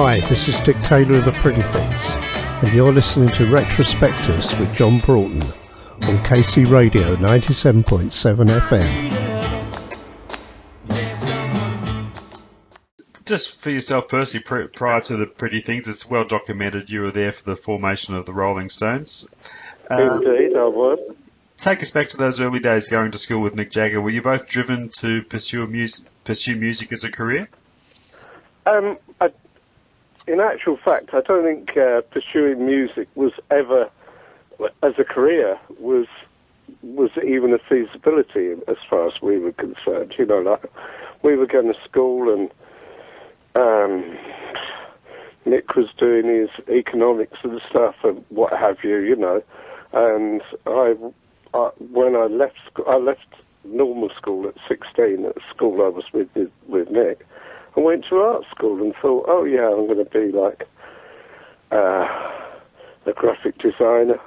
Hi, this is Dick Taylor of the Pretty Things, and you're listening to Retrospectives with John Broughton on KC Radio 97.7 FM. Just for yourself personally, prior to the Pretty Things, it's well documented you were there for the formation of the Rolling Stones. Indeed, I was. Take us back to those early days going to school with Mick Jagger. Were you both driven to pursue music as a career? In actual fact, I don't think pursuing music was ever, as a career, was even a feasibility as far as we were concerned. You know, like we were going to school and Nick was doing his economics and stuff and what have you, you know. And when I left normal school at 16, at the school I was with Nick. I went to art school and thought, oh yeah, I'm going to be like a graphic designer.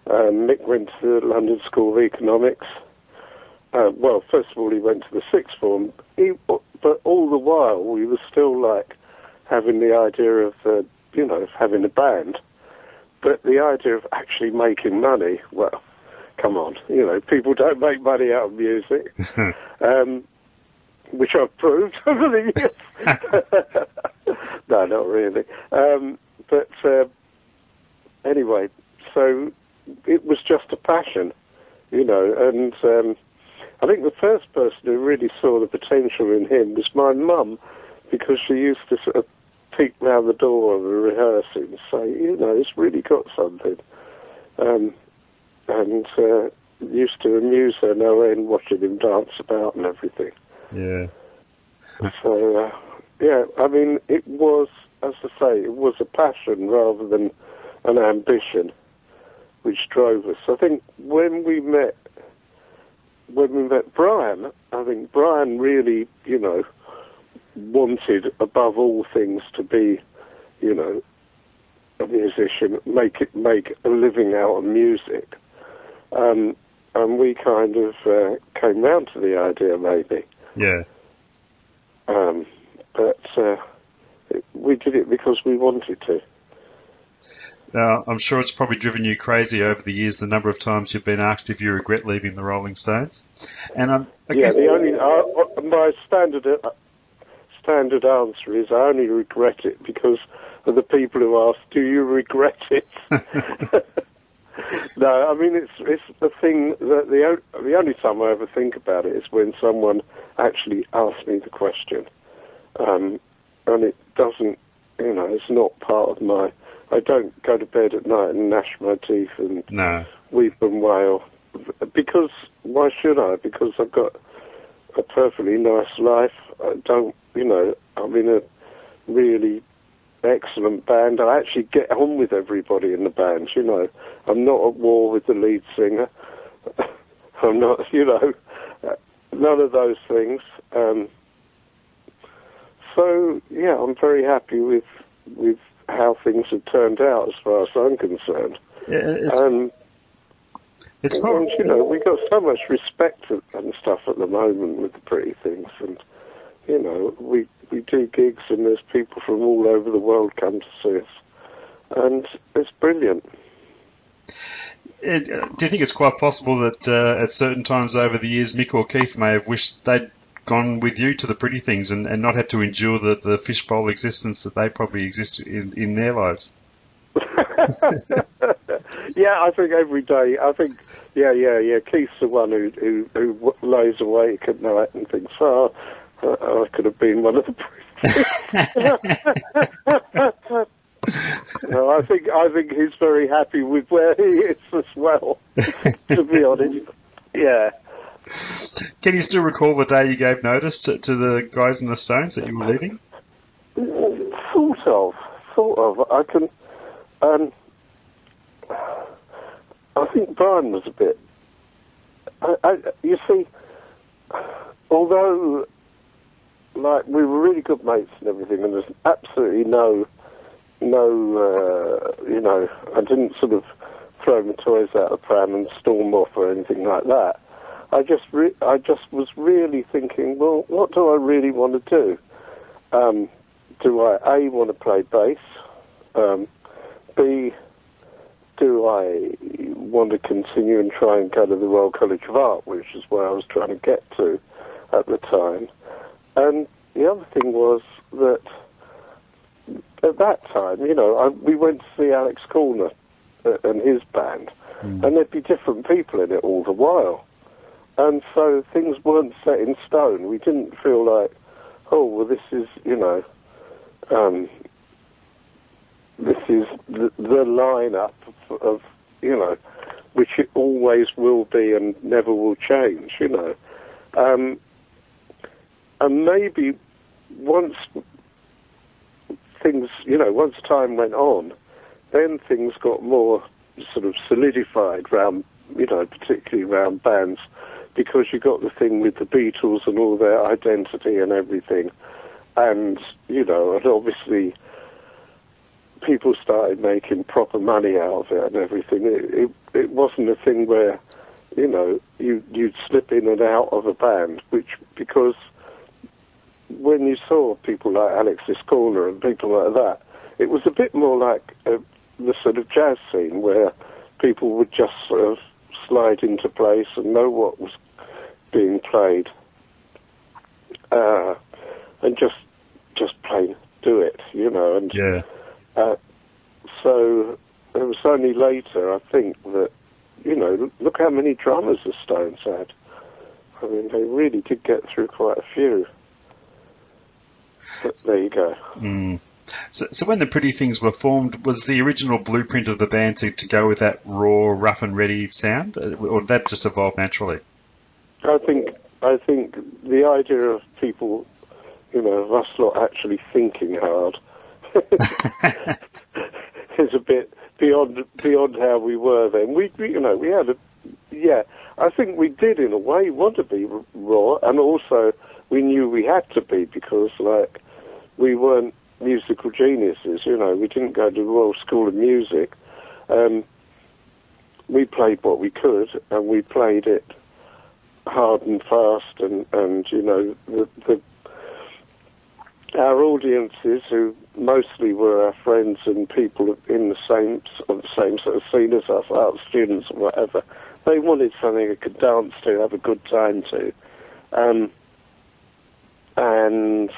Mick went to the London School of Economics. Well, first of all, he went to the sixth form, but all the while we were still like having the idea of, having a band. But the idea of actually making money, well, come on, people don't make money out of music. Which I've proved over the years. No, not really. But anyway, so it was just a passion, and I think the first person who really saw the potential in him was my mum, because she used to sort of peek round the door of a rehearsing and say, it's really got something. And used to amuse her no end watching him dance about and everything. Yeah. So, I mean, it was, as I say, it was a passion rather than an ambition which drove us. I think when we met Brian, I think Brian really, wanted above all things to be, a musician, make a living out of music. And we kind of came round to the idea, maybe. Yeah. But we did it because we wanted to. Now, I'm sure it's probably driven you crazy over the years, the number of times you've been asked if you regret leaving the Rolling Stones. And I guess my standard answer is I only regret it because of the people who ask, do you regret it? No, I mean, it's the thing that the only time I ever think about it is when someone actually asks me the question. And it doesn't, it's not part of my... I don't go to bed at night and gnash my teeth and weep and wail. Because, why should I? Because I've got a perfectly nice life. I don't, I'm in a really excellent band. I actually get on with everybody in the band, I'm not at war with the lead singer. I'm not, none of those things. So, yeah, I'm very happy with how things have turned out as far as I'm concerned. Yeah, it's and, we got so much respect and stuff at the moment with the Pretty Things, and, we do gigs and there's people from all over the world come to see us, and it's brilliant. Do you think it's quite possible that at certain times over the years, Mick or Keith may have wished they'd gone with you to the Pretty Things and not had to endure the fishbowl existence that they probably exist in their lives? Yeah, I think every day. I think, yeah. Keith's the one who lays awake at night and thinks, oh, I could have been one of the Pretty Things. No, I think he's very happy with where he is as well, to be honest. Yeah. Can you still recall the day you gave notice to the guys in the Stones that you were leaving? Sort of. I can. I think Brian was a bit. You see, although, like, we were really good mates and everything, and there's absolutely no, I didn't sort of throw my toys out the pram and storm off or anything like that. I just was really thinking, well, what do I really want to do? do I A, want to play bass? B, do I want to continue and try and go to the Royal College of Art, which is where I was trying to get to at the time. And the other thing was that at that time, we went to see Alex Corner and his band, and there'd be different people in it all the while. And so things weren't set in stone. We didn't feel like, oh, well, this is, this is the lineup of, which it always will be and never will change, And maybe once things, once time went on, then things got more sort of solidified around, particularly around bands, because you got the thing with the Beatles and all their identity and everything. And, and obviously people started making proper money out of it and everything. It wasn't a thing where, you'd slip in and out of a band, because when you saw people like Alex's Corner and people like that, it was a bit more like the sort of jazz scene where people would just sort of slide into place and know what was being played, and just plain do it, and yeah. So it was only later, I think, that, look how many drummers the Stones had. I mean, they really did get through quite a few. But there you go. So when the Pretty Things were formed, was the original blueprint of the band to go with that raw, rough and ready sound, or did that just evolve naturally? I think the idea of people, of us lot actually thinking hard is a bit beyond how we were then. We had I think we did in a way want to be raw, and also we knew we had to be, because we weren't musical geniuses, we didn't go to the Royal School of Music. We played what we could, and we played it hard and fast, and our audiences, who mostly were our friends and people in the same sort of scene as us, art students or whatever, they wanted something they could dance to, have a good time to. And,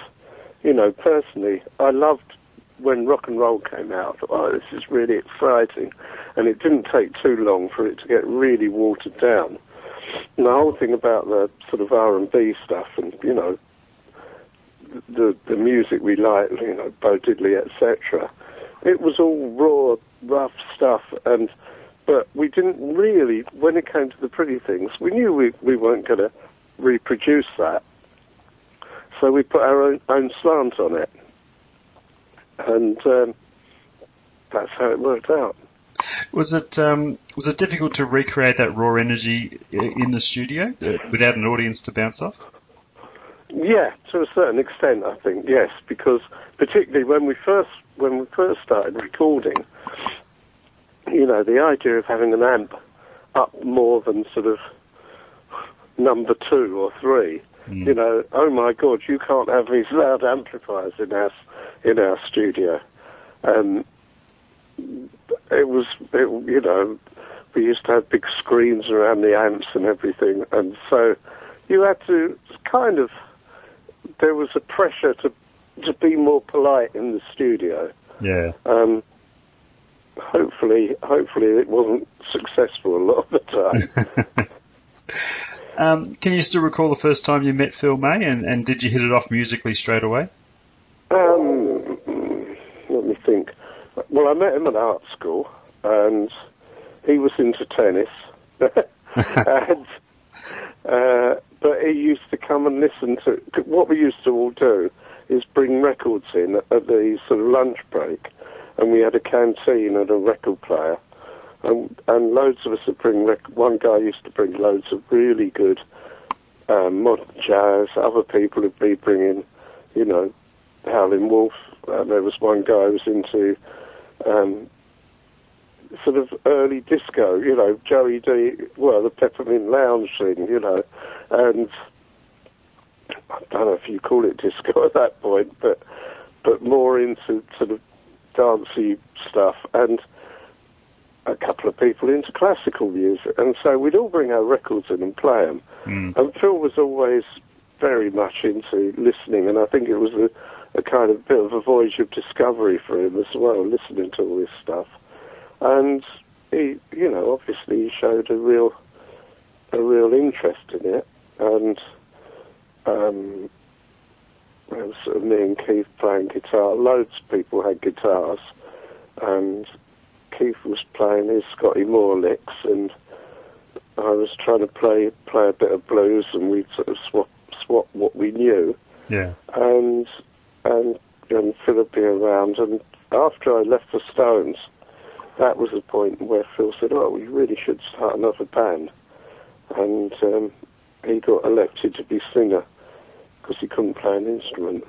personally, I loved when rock and roll came out. Oh, this is really exciting. And it didn't take too long for it to get really watered down. And the whole thing about the sort of R&B stuff and, the music we liked, Bo Diddley, etc., it was all raw, rough stuff, but we didn't really, when it came to the Pretty Things, we knew we weren't going to reproduce that. So we put our own slant on it. And that's how it worked out. Was it difficult to recreate that raw energy in the studio without an audience to bounce off? Yeah, to a certain extent, I think, yes, because particularly when we first started recording, the idea of having an amp up more than sort of number 2 or 3, oh my God, you can't have these loud amplifiers in our studio. We used to have big screens around the amps and everything, and so you had to kind of, there was a pressure to be more polite in the studio. Yeah. Hopefully it wasn't successful a lot of the time. Can you still recall the first time you met Phil May, and did you hit it off musically straight away? Let me think. Well, I met him at art school, and he was into tennis. But he used to come and listen to, what we used to all do is bring records in at the sort of lunch break, and we had a canteen and a record player, and loads of us would bring, one guy used to bring loads of really good modern jazz, other people would be bringing, Howlin' Wolf, there was one guy who was into sort of early disco, Joey D, the Peppermint Lounge thing, and I don't know if you call it disco at that point, but but more into sort of dancey stuff, and a couple of people into classical music. And so we'd all bring our records in and play them. And Phil was always very much into listening, and I think it was a kind of bit of a voyage of discovery for him as well, listening to all this stuff. And he, you know, obviously he showed a real interest in it. And it was sort of me and Keith playing guitar. Loads of people had guitars, and Keith was playing his Scotty Moore licks, and I was trying to play a bit of blues, and we'd sort of swap what we knew. Yeah. And Phil would be around, and after I left the Stones, that was the point where Phil said, "Oh, we really should start another band," and he got elected to be singer because he couldn't play an instrument.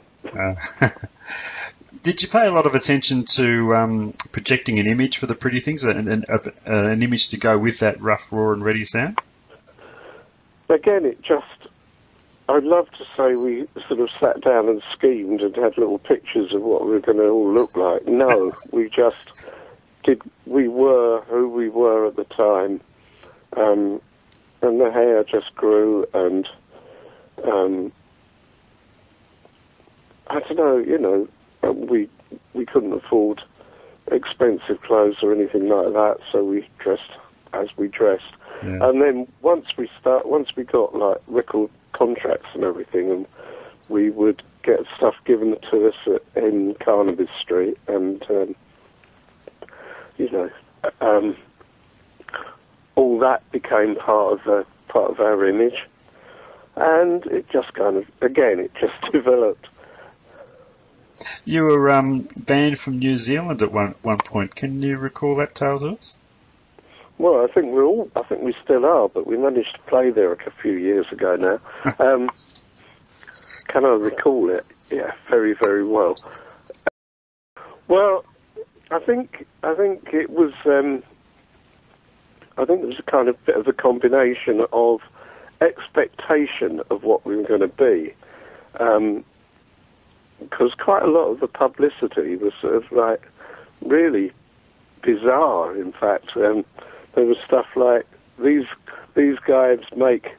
Did you pay a lot of attention to projecting an image for the Pretty Things, an image to go with that rough, raw and ready sound? Again, I'd love to say we sort of sat down and schemed and had little pictures of what we were going to all look like. No, we just did. We were who we were at the time, and the hair just grew, and I don't know, you know, we couldn't afford expensive clothes or anything like that, so we dressed as we dressed. Yeah. And then once we got like record contracts and everything, and we would get stuff given to us in Carnaby Street, and you know, all that became part of our image, and it just kind of, again, it just developed. You were banned from New Zealand at one point. Can you recall that tale to us? Well, I think we still are, but we managed to play there a few years ago now. Can I recall it? Yeah, very, very well. Well, I think it was a kind of bit of a combination of expectation of what we were going to be. Because quite a lot of the publicity was sort of like really bizarre. In fact, there was stuff like these guys make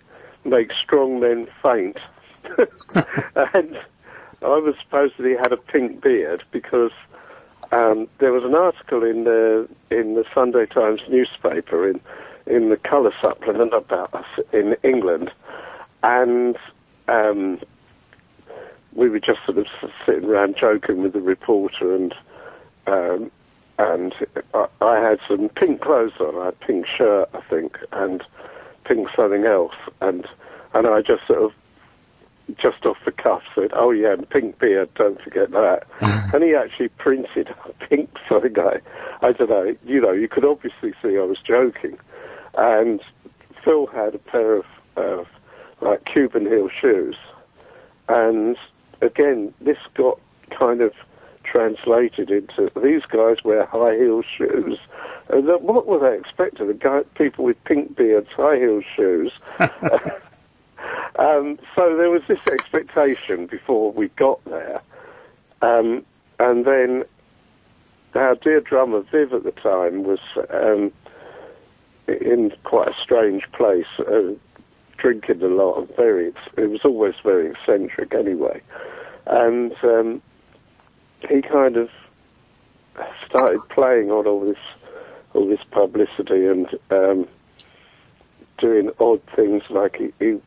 strong men faint, and I was supposedly had a pink beard because there was an article in the Sunday Times newspaper in the colour supplement about us in England, and we were just sort of sitting around joking with the reporter, and I had some pink clothes on. I had a pink shirt, I think, and pink something else, and I just sort of, just off the cuff, said, "Oh yeah, and pink beard, don't forget that." And he actually printed a pink something. I don't know, you know, you could obviously see I was joking. And Phil had a pair of like Cuban heel shoes, and again, this got kind of translated into these guys wear high heel shoes. And what were they expecting? People with pink beards, high heel shoes. So there was this expectation before we got there. And then our dear drummer, Viv, at the time, was in quite a strange place, drinking a lot, and it was always very eccentric anyway. And he kind of started playing on all this publicity and doing odd things, like he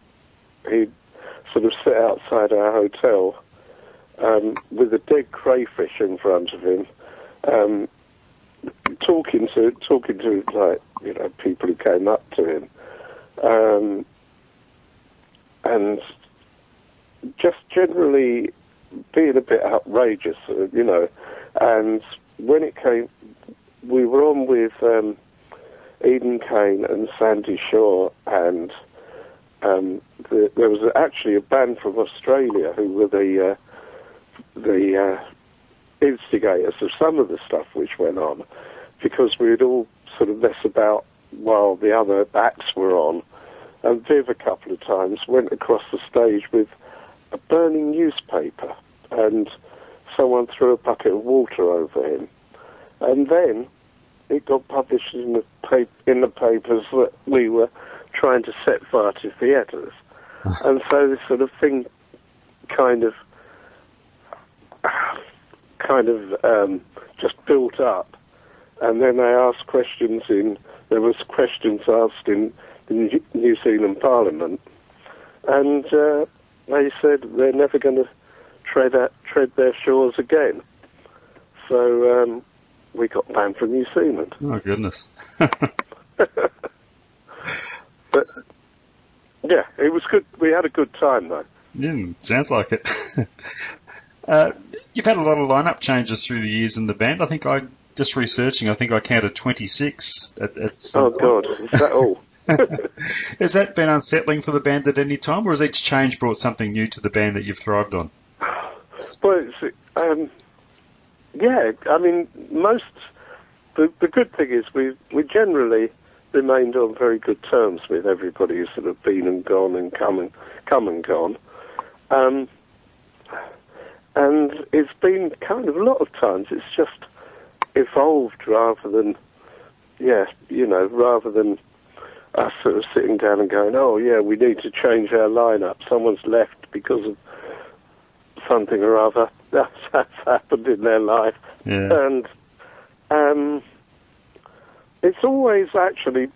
sort of sit outside our hotel with a dead crayfish in front of him, talking to like, you know, people who came up to him, and just generally being a bit outrageous, you know. And when it came, we were on with Eden Kane and Sandy Shaw, and there was actually a band from Australia who were the instigators of some of the stuff which went on, because we would all sort of mess about while the other acts were on. And Viv a couple of times went across the stage with a burning newspaper, and someone threw a bucket of water over him. And then it got published in the papers that we were trying to set fire to theatres. And so this sort of thing kind of just built up. And then they asked questions there was questions asked in the New Zealand Parliament. And they said they're never going to tread their shores again. So we got banned from New Zealand. Oh, goodness. But, yeah, it was good. We had a good time, though. Yeah, sounds like it. You've had a lot of lineup changes through the years in the band. I think I counted 26 at some point. God, is that all? Has that been unsettling for the band at any time, or has each change brought something new to the band that you've thrived on? Well, yeah, I mean, the good thing is we generally remained on very good terms with everybody who's sort of been and gone and come and gone. And it's been kind of a lot of times it's just evolved rather than us sort of sitting down and going, oh yeah, we need to change our lineup. Someone's left because of something or other that's happened in their life. Yeah. And it's always actually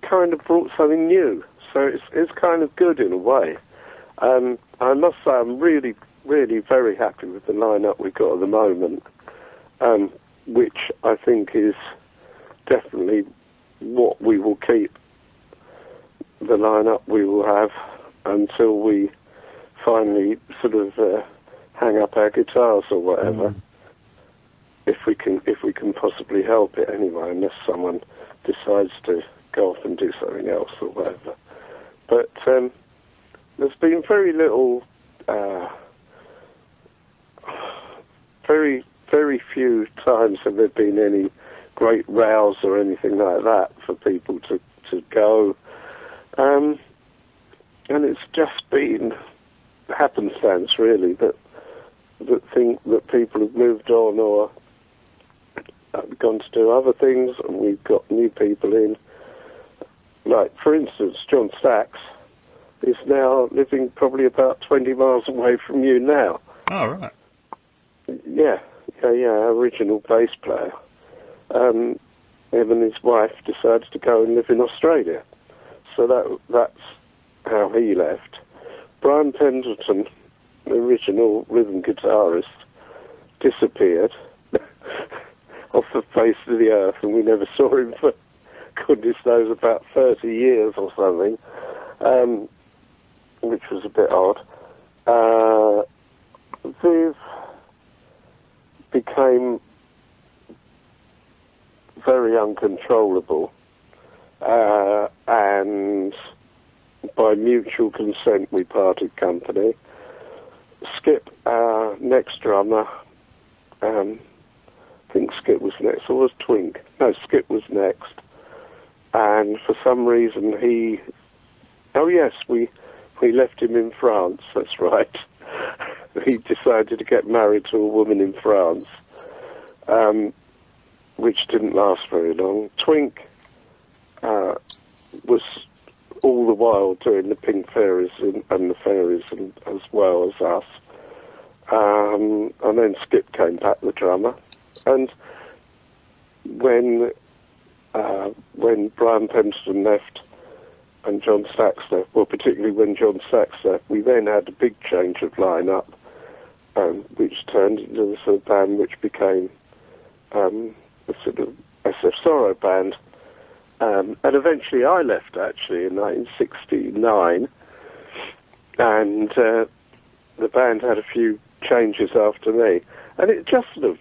kind of brought something new. So it's kind of good in a way. I must say I'm really, really very happy with the lineup we've got at the moment, which I think is definitely what we will keep, the lineup we will have until we finally sort of hang up our guitars or whatever. If we can possibly help it anyway, unless someone decides to go off and do something else or whatever. But there's been very little, very, very few times have there been any great rows or anything like that for people to go. And it's just been happenstance, really, that people have moved on or gone to do other things, and we've got new people in. Like, for instance, John Sachs is now living probably about 20 miles away from you now. Oh, right. Yeah, our original bass player. Him and his wife decided to go and live in Australia. So that's how he left. Brian Pendleton, the original rhythm guitarist, disappeared off the face of the earth, and we never saw him for goodness knows about 30 years or something, which was a bit odd. Viv became very uncontrollable, and by mutual consent we parted company. Skip, our next drummer, I think Skip was next, or was Twink? No, Skip was next. And for some reason we left him in France, that's right. He decided to get married to a woman in France, which didn't last very long. Twink was all the while doing the Pink Fairies and the Fairies as well as us. And then Skip came back, the drummer. And when Brian Pendleton left and John Sachs left, well, particularly when John Sachs left, we then had a big change of line-up, which turned into the sort of band which became the sort of SF Sorrow band. And eventually I left, actually, in 1969, and the band had a few changes after me. And it just sort of,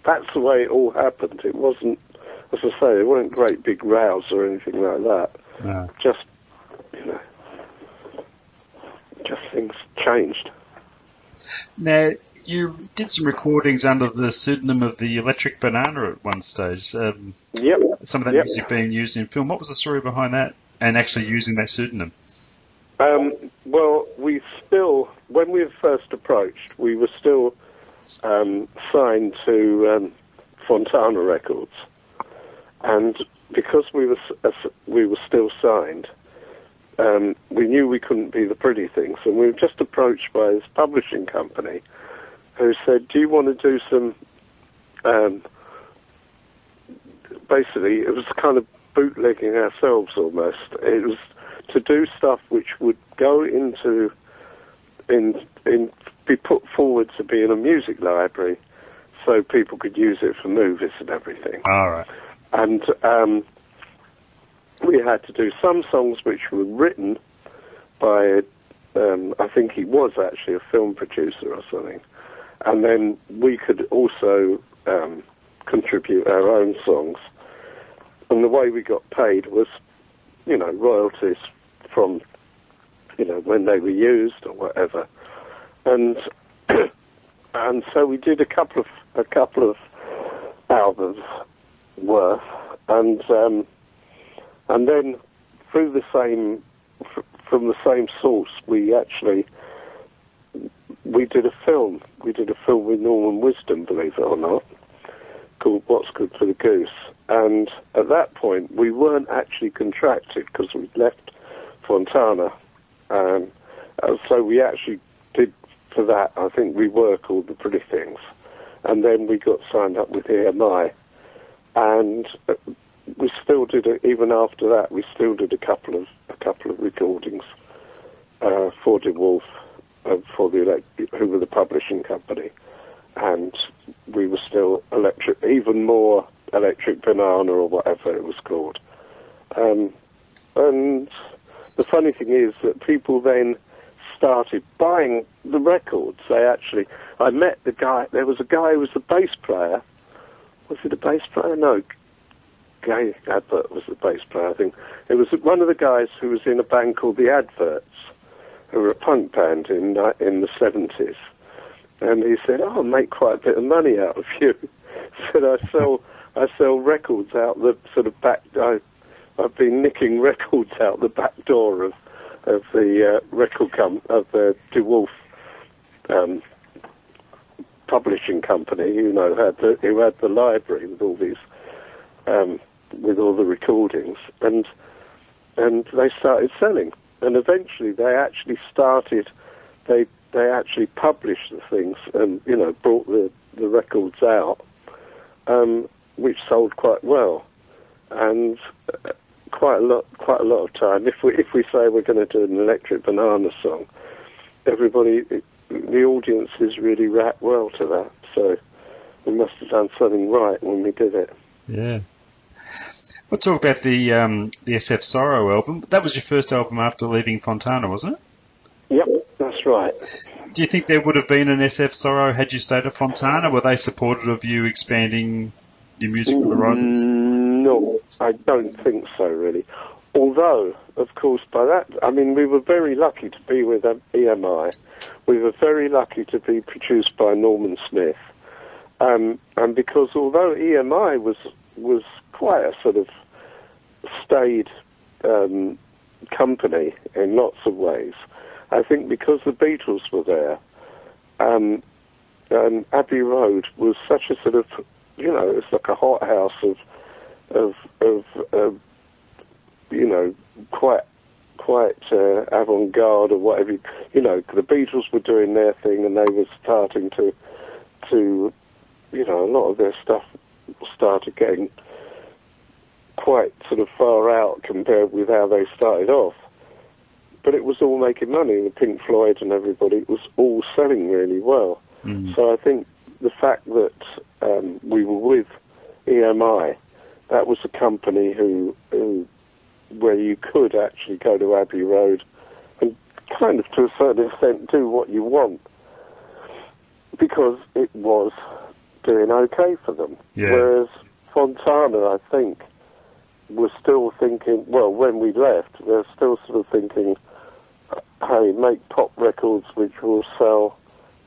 that's the way it all happened. It wasn't, as I say, there weren't great big rows or anything like that. No. Just, just things changed. Now, you did some recordings under the pseudonym of the Electric Banana at one stage. Yep. Some of that music being used in film. What was the story behind that and actually using that pseudonym? Well, we still, when we were first approached, we were still signed to Fontana Records, and because we were still signed, we knew we couldn't be the Pretty Things, and we were just approached by this publishing company who said, "Do you want to do some?" Basically, it was kind of bootlegging ourselves almost. It was to do stuff which would go into be put forward to be in a music library, so people could use it for movies and everything. All right. And we had to do some songs which were written by, I think he was actually a film producer or something, and then we could also contribute our own songs. And the way we got paid was, royalties from, when they were used or whatever. And and so we did a couple of albums worth, and then from the same source we did a film. We did a film with Norman Wisdom, believe it or not, called What's Good for the Goose. And at that point we weren't actually contracted because we'd left Fontana, so we actually did, for that, I think we were called the Pretty Things. And then we got signed up with EMI, and we still did it. Even after that, we still did a couple of recordings for DeWolf, who were the publishing company, and we were still even more Electric Banana or whatever it was called. And the funny thing is that people then started buying the records. I met the guy. There was a guy who was the bass player. Was it a bass player? No, Gay Advert was the bass player, I think. It was one of the guys who was in a band called the Adverts, who were a punk band in the 70s. And he said, "Oh, I'll make quite a bit of money out of you." He said, I sell records out the sort of back. I've been nicking records out the back door of the of the DeWolf publishing company, who had the library with all these with all the recordings, and they started selling, and eventually they actually published the things and brought the records out, which sold quite well, and quite a lot of time. If we say we're going to do an Electric Banana song, the audiences really react well to that. So we must have done something right when we did it. Yeah. We'll talk about the SF Sorrow album. That was your first album after leaving Fontana, wasn't it? Yep, that's right. Do you think there would have been an SF Sorrow had you stayed at Fontana? Were they supportive of you expanding your musical horizons? No, I don't think so, really. Although, of course, by that, we were very lucky to be with EMI. We were very lucky to be produced by Norman Smith. And because although EMI was quite a sort of staid company in lots of ways, I think because the Beatles were there, Abbey Road was such a sort of, it's like a hothouse of quite avant-garde or whatever. The Beatles were doing their thing, and they were starting to a lot of their stuff started getting quite sort of far out compared with how they started off. But it was all making money. The Pink Floyd and everybody, it was all selling really well. Mm. So I think the fact that we were with EMI, that was a company where you could actually go to Abbey Road and kind of, to a certain extent, do what you want, because it was doing okay for them. Yeah. Whereas Fontana, I think, was still thinking, well, when we left, they were still sort of thinking, hey, make pop records which will sell,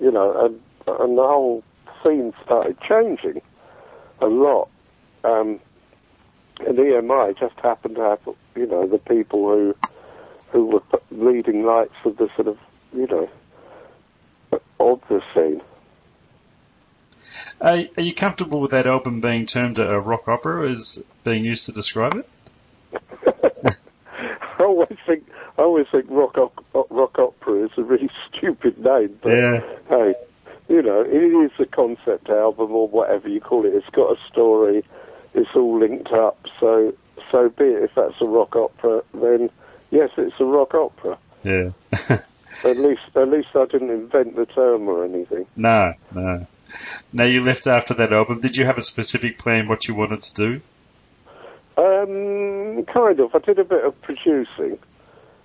and the whole scene started changing a lot. And EMI just happened to have, the people who were leading lights of the sort of, of the scene. Are you comfortable with that album being termed a rock opera as being used to describe it? I always think rock opera is a really stupid name, but hey, you know, it is a concept album or whatever you call it. It's got a story. It's all linked up. So be it. If that's a rock opera, then yes, it's a rock opera. Yeah. At least I didn't invent the term or anything. No. Now, you left after that album. Did you have a specific plan what you wanted to do? Kind of. I did a bit of producing.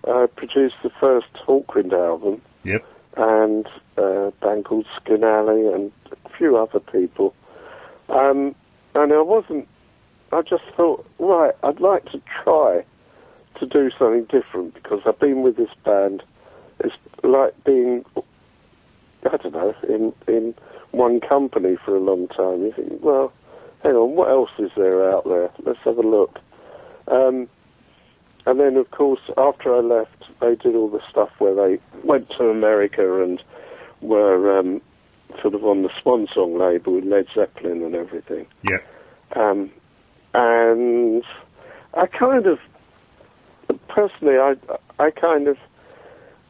I produced the first Hawkwind album. Yep. And a band called Skin Alley and a few other people. And I just thought, right, I'd like to try to do something different because I've been with this band. It's like being, I don't know, in one company for a long time. You think, well, hang on, what else is there out there? Let's have a look. And then, of course, after I left, they did all the stuff where they went to America and were sort of on the Swan Song label with Led Zeppelin and everything. Yeah. And I kind of, personally, I kind of,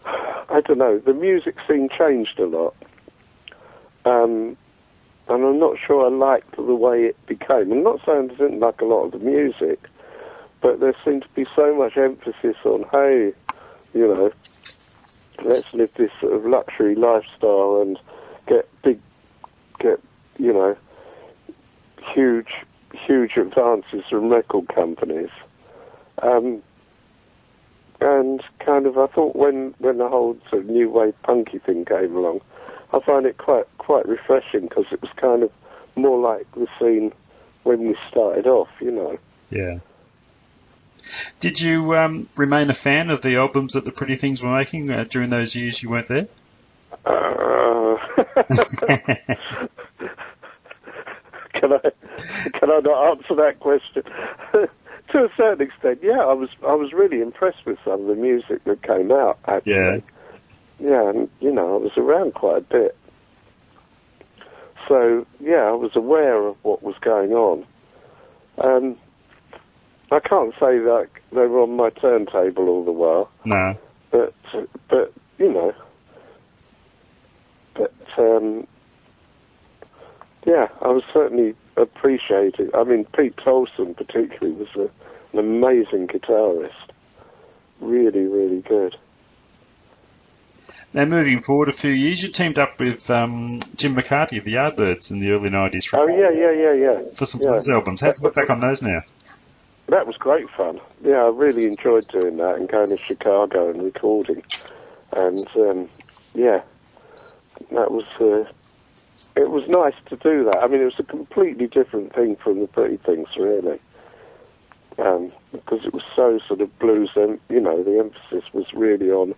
I don't know, the music scene changed a lot. And I'm not sure I liked the way it became. I'm not saying I didn't like a lot of the music, but there seemed to be so much emphasis on, hey, you know, let's live this sort of luxury lifestyle and get, you know, huge advances from record companies. And kind of, I thought when the whole sort of new wave punky thing came along, I find it quite refreshing because it was kind of more like the scene when we started off, you know. Yeah. Did you remain a fan of the albums that the Pretty Things were making during those years you weren't there? Can I not answer that question? To a certain extent, yeah. I was really impressed with some of the music that came out. Actually, yeah, and you know, I was around quite a bit, so yeah, I was aware of what was going on. I can't say that they were on my turntable all the while. No. But you know, yeah, I was certainly appreciated. I mean, Pete Tolson particularly was an amazing guitarist. Really, really good. Now, moving forward a few years, you teamed up with Jim McCarty of the Yardbirds in the early 90s. Oh, yeah. For some blues albums. How do you look back on those now? That was great fun. Yeah, I really enjoyed doing that and going to Chicago and recording. And, yeah, that was... it was nice to do that. I mean, it was a completely different thing from the Pretty Things, really. Because it was so sort of blues, and, you know, the emphasis was really on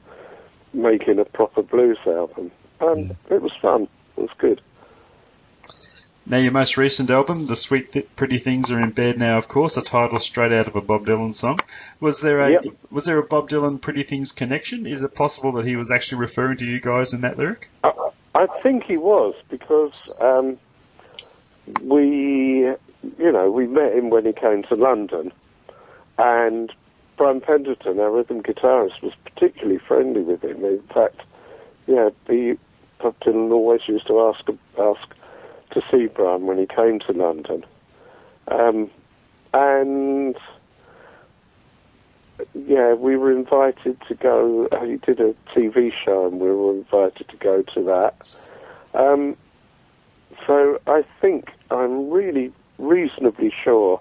making a proper blues album. And it was fun. It was good. Now, your most recent album, The Sweet Pretty Things Are in Bed Now, of course, a title straight out of a Bob Dylan song. Was there a Bob Dylan Pretty Things connection? Is it possible that he was actually referring to you guys in that lyric? I think he was, because we met him when he came to London, and Brian Pendleton, our rhythm guitarist, was particularly friendly with him. In fact, yeah, Bob Dylan always used to ask to see Brian when he came to London, and yeah, we were invited to go. He did a TV show, and we were invited to go to that. So I think I'm really reasonably sure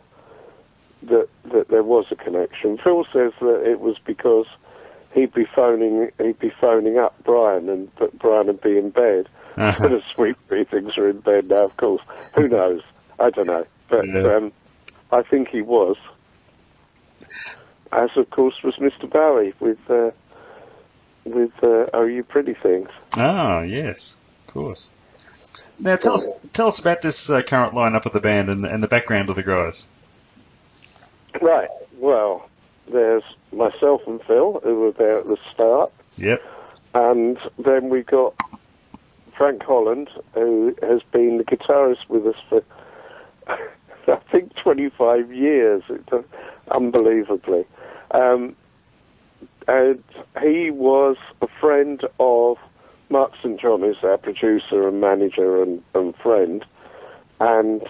that there was a connection. Phil says that it was because he'd be phoning up Brian, but Brian would be in bed. Uh-huh. The Sweet Pretty Things Are in Bed Now, of course. Who knows? I don't know. But I think he was. As, of course, was Mr. Bowie with Oh You Pretty Things. Oh, yes, of course. Now, tell us about this current lineup of the band and the background of the guys. Right. Well, there's myself and Phil, who were there at the start. Yep. And then we got Frank Holland, who has been the guitarist with us for, I think, 25 years, unbelievably. And he was a friend of Mark St. John, who's our producer and manager and friend. And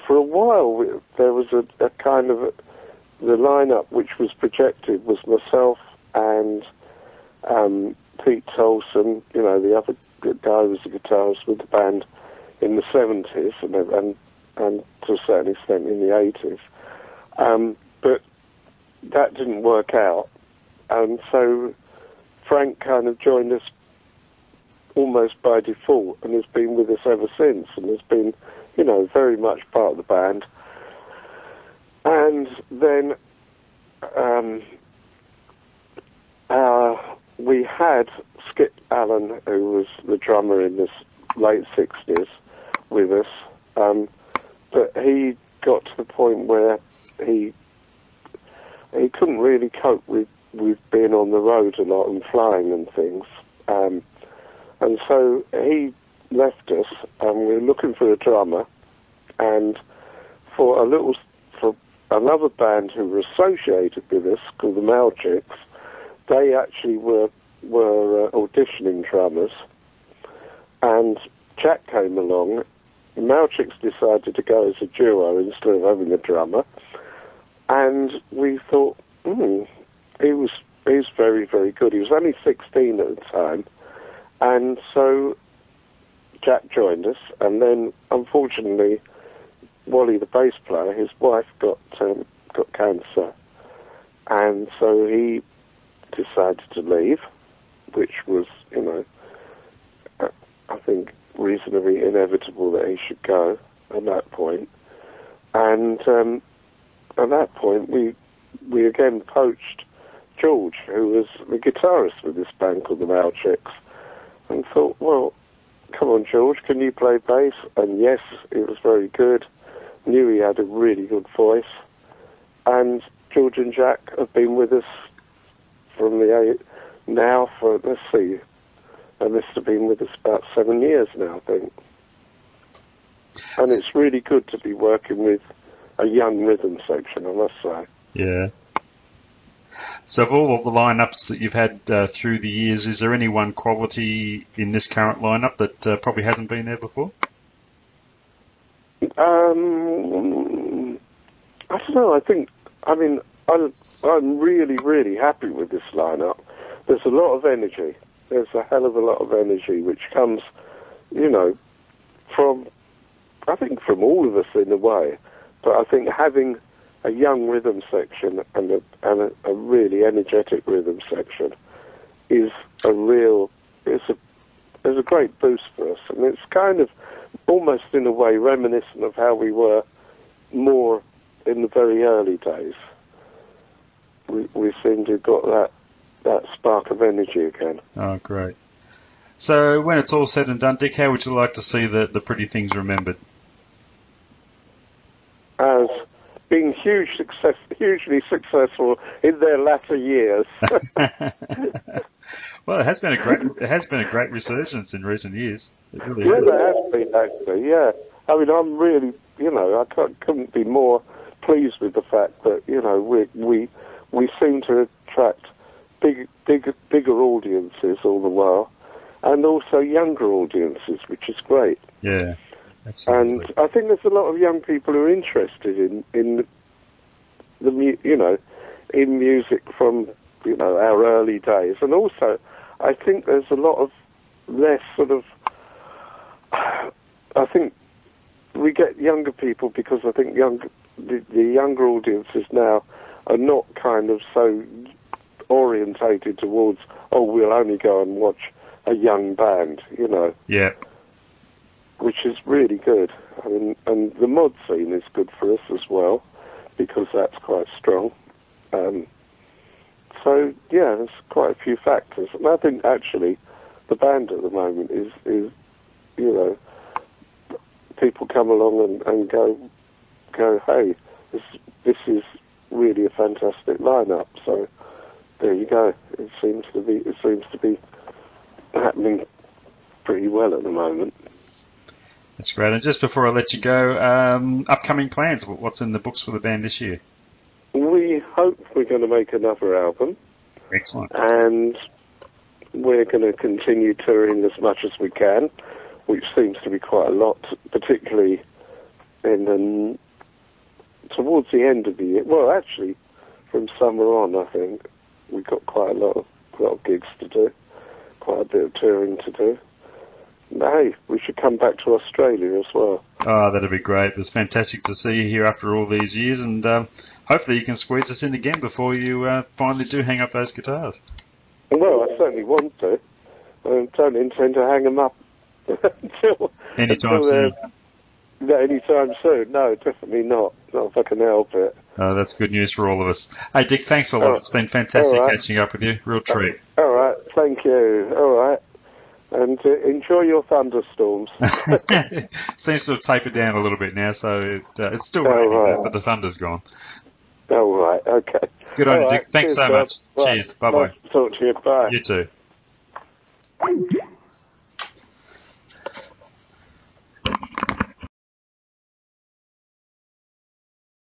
for a while, there was a kind of the lineup which was projected was myself and Pete Tolson, the other guy who was a guitarist with the band in the 70s and to a certain extent in the 80s. But that didn't work out. And so Frank kind of joined us almost by default and has been with us ever since and has been, very much part of the band. And then we had Skip Allen, who was the drummer in the late 60s, with us, but he got to the point where he couldn't really cope with being on the road a lot and flying and things, and so he left us, and we were looking for a drummer, and for another band who were associated with us called the Malchicks, they actually were auditioning drummers, and Jack came along. The Malchicks decided to go as a duo instead of having a drummer, and we thought, he was very, very good. He was only 16 at the time, and so Jack joined us, and then unfortunately Wally, the bass player, his wife got cancer, and so he decided to leave, which was, I think reasonably inevitable that he should go at that point. And at that point, we again poached George, who was the guitarist with this band called the Malchicks, and thought, well, come on, George, can you play bass? And yes, it was very good. Knew he had a really good voice. And George and Jack have been with us from now for, let's see, they must have been with us about 7 years now, I think. And it's really good to be working with a young rhythm section, I must say. Yeah. So of all of the lineups that you've had through the years, is there any one quality in this current lineup that probably hasn't been there before? I don't know. I'm really, really happy with this lineup. There's a lot of energy. There's a hell of a lot of energy, which comes, from all of us in a way. But I think having a young rhythm section and a really energetic rhythm section is it's a great boost for us. And it's kind of almost in a way reminiscent of how we were more in the very early days. We seem to have got that spark of energy again. Oh, great. So when it's all said and done, Dick, how would you like to see the Pretty Things remembered? As being hugely successful in their latter years. Well, it has been a great resurgence in recent years. It really has. It has been, actually, yeah. I mean, I'm really, I couldn't be more pleased with the fact that, we seem to attract bigger audiences all the while, and also younger audiences, which is great. Yeah, absolutely. And I think there's a lot of young people who are interested in music from our early days, and also I think there's a lot of less sort of. I think we get younger people because I think the younger audiences now are not kind of so orientated towards, we'll only go and watch a young band, Yeah. Which is really good. I mean, and the mod scene is good for us as well, because that's quite strong. So, yeah, there's quite a few factors. And I think, actually, the band at the moment is people come along and go, hey, this is really a fantastic lineup. So there you go. It seems to be happening pretty well at the moment. That's great. And just before I let you go, upcoming plans. What's in the books for the band this year? We hope we're going to make another album. Excellent. And we're going to continue touring as much as we can, which seems to be quite a lot, particularly towards the end of the year. Well, actually, from summer on, I think we've got quite a lot of gigs to do, quite a bit of touring to do. Hey, we should come back to Australia as well. Oh, that'd be great. It was fantastic to see you here after all these years, and hopefully you can squeeze us in again before you finally do hang up those guitars. Well, I certainly want to. I don't intend to hang them up Anytime soon. Anytime soon. No, definitely not. Not if I can help it. Oh, that's good news for all of us. Hey, Dick, thanks a lot. It's been fantastic catching up with you. Real treat. All right. Thank you. All right. And enjoy your thunderstorms. Seems to have tapered down a little bit now, so it's still raining, but the thunder's gone. Oh, right. Okay. Good on you, Dick. Thanks so much. Cheers. Bye-bye. Nice to talk to you. Bye. You too.